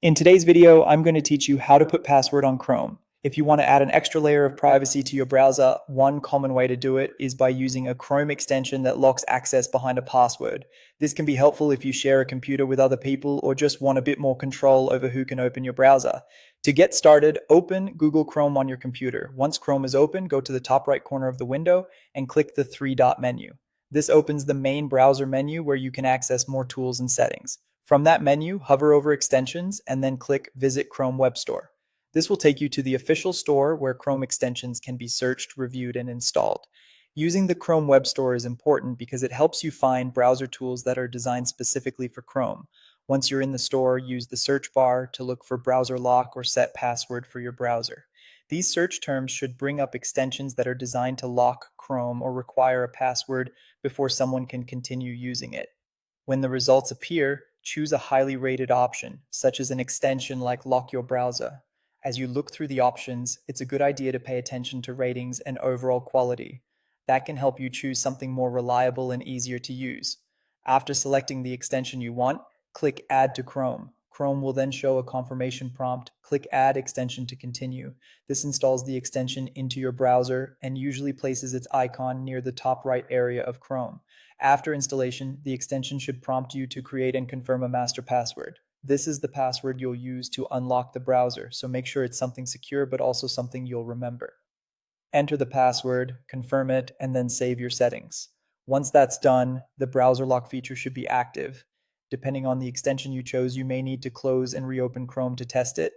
In today's video, I'm going to teach you how to put password on Chrome. If you want to add an extra layer of privacy to your browser, one common way to do it is by using a Chrome extension that locks access behind a password. This can be helpful if you share a computer with other people or just want a bit more control over who can open your browser. To get started, open Google Chrome on your computer. Once Chrome is open, go to the top right corner of the window and click the three-dot menu. This opens the main browser menu where you can access more tools and settings. From that menu, hover over Extensions and then click Visit Chrome Web Store. This will take you to the official store where Chrome extensions can be searched, reviewed, and installed. Using the Chrome Web Store is important because it helps you find browser tools that are designed specifically for Chrome. Once you're in the store, use the search bar to look for browser lock or set password for your browser. These search terms should bring up extensions that are designed to lock Chrome or require a password before someone can continue using it. When the results appear, choose a highly rated option, such as an extension like Lock Your Browser. As you look through the options, it's a good idea to pay attention to ratings and overall quality. That can help you choose something more reliable and easier to use. After selecting the extension you want, click Add to Chrome. Chrome will then show a confirmation prompt. Click Add extension to continue. This installs the extension into your browser and usually places its icon near the top right area of Chrome. After installation, the extension should prompt you to create and confirm a master password. This is the password you'll use to unlock the browser, so make sure it's something secure but also something you'll remember. Enter the password, confirm it, and then save your settings. Once that's done, the browser lock feature should be active. Depending on the extension you chose, you may need to close and reopen Chrome to test it.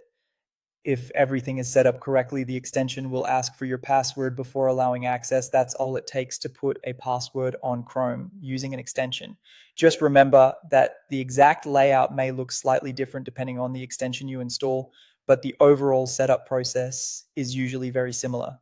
If everything is set up correctly, the extension will ask for your password before allowing access. That's all it takes to put a password on Chrome using an extension. Just remember that the exact layout may look slightly different depending on the extension you install, but the overall setup process is usually very similar.